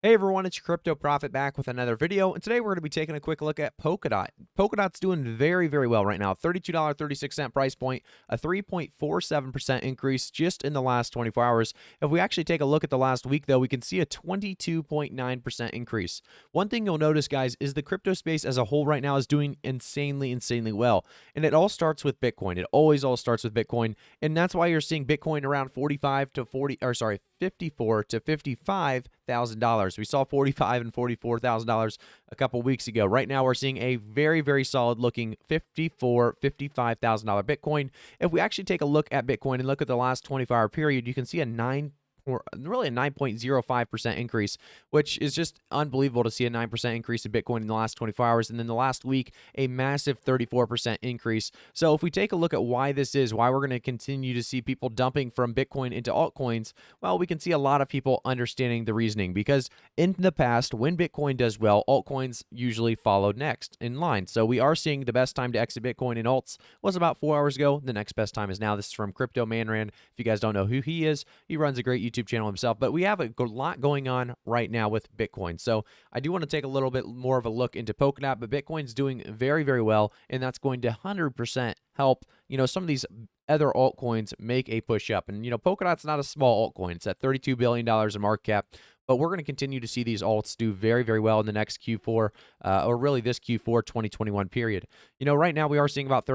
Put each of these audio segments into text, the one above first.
Hey everyone, it's your Crypto Profit back with another video, and today we're going to be taking a quick look at Polkadot. Polkadot's doing very, very well right now. $32.36 price point, a 3.47% increase just in the last 24 hours. If we actually take a look at the last week, though, we can see a 22.9% increase. One thing you'll notice, guys, is the crypto space as a whole right now is doing insanely, insanely well. And it all starts with Bitcoin. It always all starts with Bitcoin, and that's why you're seeing Bitcoin around 45 to 40, or sorry, 54 to $55,000. We saw $45 and $44,000 a couple weeks ago. Right now, we're seeing a very, very solid looking $55,000 Bitcoin. If we actually take a look at Bitcoin and look at the last 24-hour period, you can see a 9.05% increase, which is just unbelievable to see a 9% increase in Bitcoin in the last 24 hours. And then the last week, a massive 34% increase. So if we take a look at why this is, why we're going to continue to see people dumping from Bitcoin into altcoins, well, we can see a lot of people understanding the reasoning, because in the past, when Bitcoin does well, altcoins usually follow next in line. So we are seeing the best time to exit Bitcoin in alts was about 4 hours ago. The next best time is now. This is from Crypto Manran. If you guys don't know who he is, he runs a great YouTube channel himself, but we have a lot going on right now with Bitcoin. So I do want to take a little bit more of a look into Polkadot, but Bitcoin's doing very, very well, and that's going to 100% help, some of these other altcoins make a push up. And, Polkadot's not a small altcoin. It's at $32 billion in market cap. But we're going to continue to see these alts do very, very well in the next Q4, or really this Q4 2021 period. Right now we are seeing about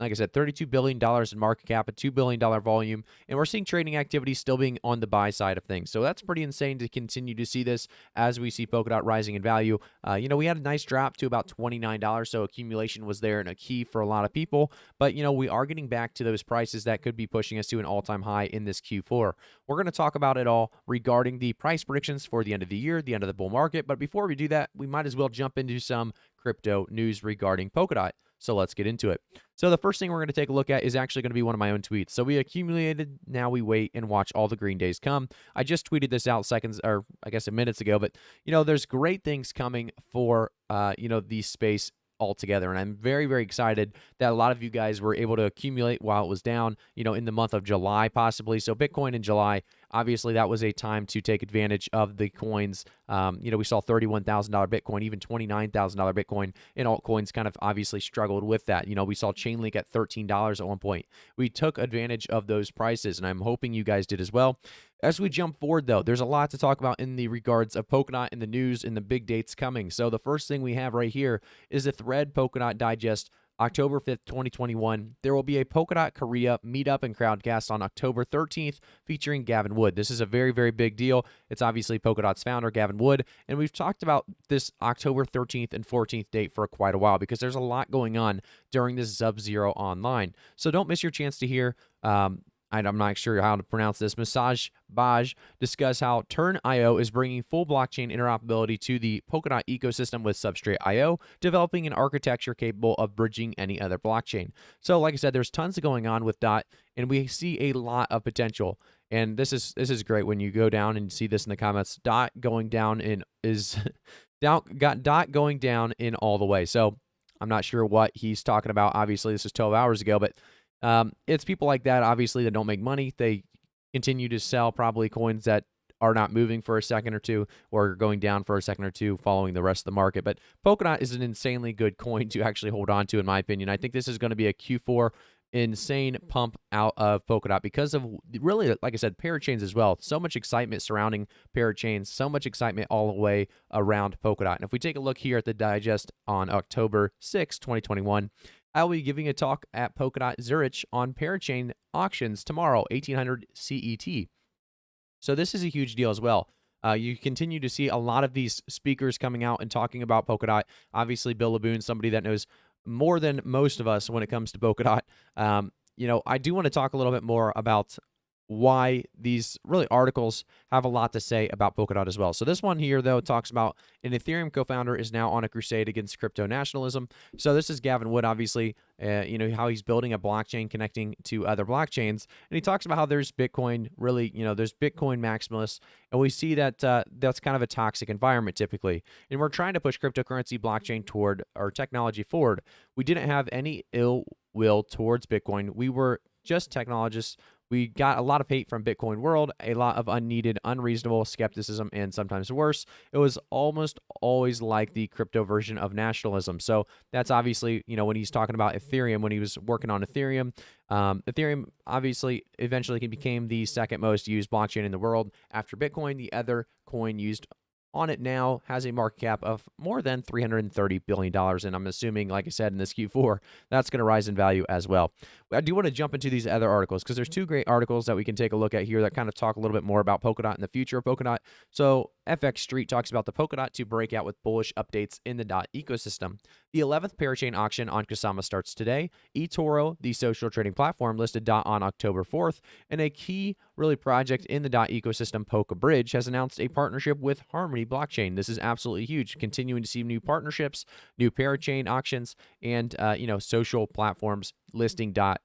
like I said, $32 billion in market cap, a $2 billion volume, and we're seeing trading activity still being on the buy side of things. So that's pretty insane to continue to see this as we see Polkadot rising in value. We had a nice drop to about $29, so accumulation was there and a key for a lot of people. But, we are getting back to those prices that could be pushing us to an all-time high in this Q4. We're going to talk about it all regarding the price predictions for the end of the year, the end of the bull market. But before we do that, we might as well jump into some crypto news regarding Polkadot. So let's get into it. So the first thing we're going to take a look at is actually going to be one of my own tweets. So we accumulated, now we wait and watch all the green days come. I just tweeted this out minutes ago, but there's great things coming for the space altogether. And I'm very, very excited that a lot of you guys were able to accumulate while it was down, in the month of July, possibly. So Bitcoin in July, obviously that was a time to take advantage of the coins. We saw $31,000 Bitcoin, even $29,000 Bitcoin, and altcoins kind of obviously struggled with that. We saw Chainlink at $13 at one point. We took advantage of those prices, and I'm hoping you guys did as well. As we jump forward, though, there's a lot to talk about in the regards of Polkadot and the news and the big dates coming. So the first thing we have right here is the Thread Polkadot Digest, October 5th, 2021. There will be a Polkadot Korea meetup and crowdcast on October 13th featuring Gavin Wood. This is a very, very big deal. It's obviously Polkadot's founder, Gavin Wood, and we've talked about this October 13th and 14th date for quite a while because there's a lot going on during this Sub-Zero online. So don't miss your chance to hear I'm not sure how to pronounce this. Massage Baj discuss how Turn.io is bringing full blockchain interoperability to the Polkadot ecosystem with Substrate.io, developing an architecture capable of bridging any other blockchain. So, like I said, there's tons going on with Dot, and we see a lot of potential. And this is great when you go down and see this in the comments. Dot going down got Dot going down in all the way. So I'm not sure what he's talking about. Obviously, this is 12 hours ago, but it's people like that, obviously, that don't make money. They continue to sell probably coins that are not moving for a second or two or going down for a second or two following the rest of the market. But Polkadot is an insanely good coin to actually hold on to, in my opinion. I think this is going to be a Q4 insane pump out of Polkadot because of really, like I said, parachains as well. So much excitement surrounding parachains, so much excitement all the way around Polkadot. And if we take a look here at the digest on October 6, 2021, I'll be giving a talk at Polkadot Zurich on parachain auctions tomorrow, 1800 CET. So this is a huge deal as well. You continue to see a lot of these speakers coming out and talking about Polkadot. Obviously, Bill Laboon, somebody that knows more than most of us when it comes to Polkadot. I do want to talk a little bit more about why these really articles have a lot to say about Polkadot as well. So this one here, though, talks about an Ethereum co-founder is now on a crusade against crypto nationalism. So this is Gavin Wood, obviously, how he's building a blockchain connecting to other blockchains. And he talks about how there's Bitcoin, really, there's Bitcoin maximalists. And we see that that's kind of a toxic environment typically. And we're trying to push cryptocurrency blockchain toward our technology forward. We didn't have any ill will towards Bitcoin. We were just technologists We got a lot of hate from Bitcoin world, a lot of unneeded, unreasonable skepticism, and sometimes worse. It was almost always like the crypto version of nationalism. So that's obviously, when he's talking about Ethereum, when he was working on Ethereum, Ethereum obviously eventually became the second most used blockchain in the world after Bitcoin. The other coin used on it now has a market cap of more than $330 billion. And I'm assuming, like I said, in this Q4, that's going to rise in value as well. I do want to jump into these other articles because there's two great articles that we can take a look at here that kind of talk a little bit more about Polkadot and the future of Polkadot. So FX Street talks about the Polkadot to break out with bullish updates in the DOT ecosystem. The 11th parachain auction on Kusama starts today. eToro, the social trading platform, listed DOT on October 4th, and a key project in the DOT ecosystem, Polka Bridge, has announced a partnership with Harmony Blockchain. This is absolutely huge. Continuing to see new partnerships, new parachain auctions, and social platforms listing DOT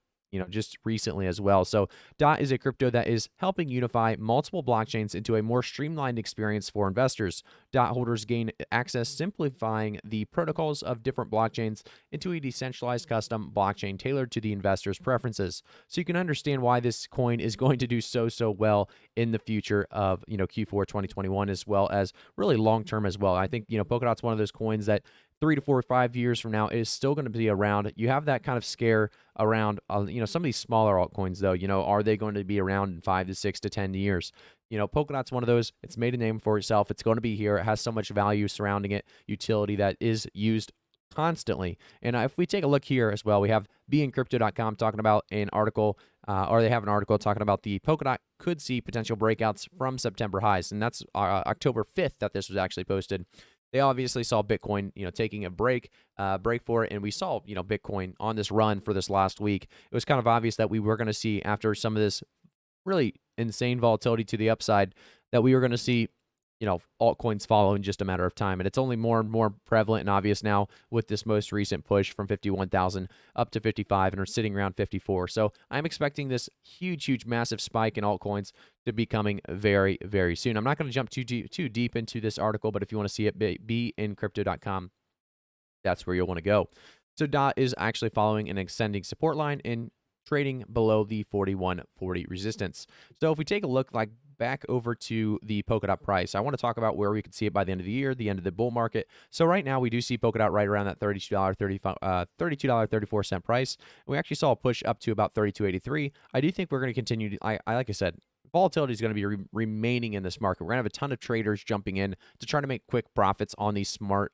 just recently as well. So DOT is a crypto that is helping unify multiple blockchains into a more streamlined experience for investors. DOT holders gain access, simplifying the protocols of different blockchains into a decentralized custom blockchain tailored to the investor's preferences. So you can understand why this coin is going to do so well in the future of Q4 2021, as well as really long term as well. I think Polkadot's one of those coins that 3 to 4 or 5 years from now is still going to be around. You have that kind of scare around some of these smaller altcoins though. Are they going to be around in 5 to 6 to 10 years? Polkadot's one of those. It's made a name for itself. It's going to be here. It has so much value surrounding it, utility that is used constantly. And if we take a look here as well, we have beincrypto.com talking about an article, or they have an article talking about the Polkadot could see potential breakouts from September highs, and that's October 5th that this was actually posted. They obviously saw Bitcoin, taking a break for it, and we saw, Bitcoin on this run for this last week. It was kind of obvious that we were going to see, after some of this really insane volatility to the upside, that we were going to see, altcoins follow in just a matter of time. And it's only more and more prevalent and obvious now with this most recent push from 51,000 up to 55, and are sitting around 54. So I'm expecting this huge, massive spike in altcoins to be coming very, very soon. I'm not going to jump too deep into this article, but if you want to see it, beincrypto.com, that's where you'll want to go. So DOT is actually following an ascending support line and trading below the 4140 resistance. So if we take a look back over to the Polkadot price, I want to talk about where we could see it by the end of the year, the end of the bull market. So right now we do see Polkadot right around that $32.34 price. We actually saw a push up to about $32.83. I do think we're going to continue to, like I said, volatility is going to be remaining in this market. We're going to have a ton of traders jumping in to try to make quick profits on these smart,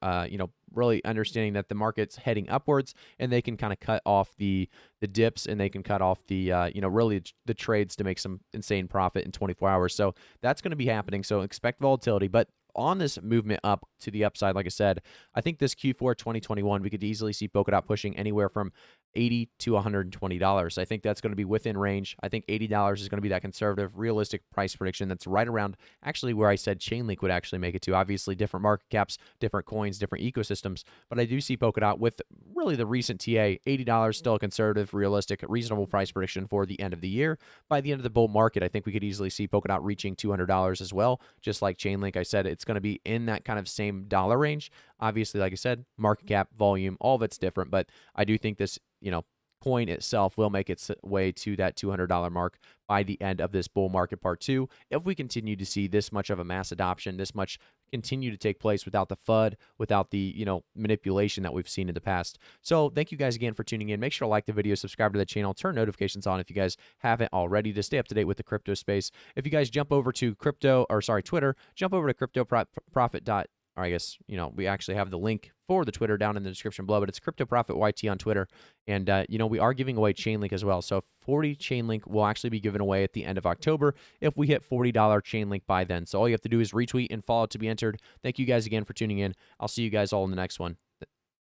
really understanding that the market's heading upwards, and they can kind of cut off the dips, and they can cut off the, really the trades to make some insane profit in 24 hours. So that's going to be happening. So expect volatility. But on this movement up to the upside, like I said, I think this Q4 2021, we could easily see Polkadot pushing anywhere from $80 to $120. I think that's going to be within range. I think $80 is going to be that conservative, realistic price prediction that's right around actually where I said Chainlink would actually make it to. Obviously, different market caps, different coins, different ecosystems, but I do see Polkadot with really the recent TA, $80, still a conservative, realistic, reasonable price prediction for the end of the year. By the end of the bull market, I think we could easily see Polkadot reaching $200 as well, just like Chainlink. I said it's going to be in that kind of same dollar range. Obviously, like I said, market cap, volume, all of it's different, but I do think this, coin itself will make its way to that $200 mark by the end of this bull market part 2. If we continue to see this much of a mass adoption, this much continue to take place without the FUD, without the, manipulation that we've seen in the past. So thank you guys again for tuning in. Make sure to like the video, subscribe to the channel, turn notifications on if you guys haven't already to stay up to date with the crypto space. If you guys jump over to Twitter, jump over to CryptoProfit. Or I guess, we actually have the link for the Twitter down in the description below, but it's CryptoProfitYT on Twitter. And, we are giving away Chainlink as well. So 40 Chainlink will actually be given away at the end of October if we hit $40 Chainlink by then. So all you have to do is retweet and follow to be entered. Thank you guys again for tuning in. I'll see you guys all in the next one.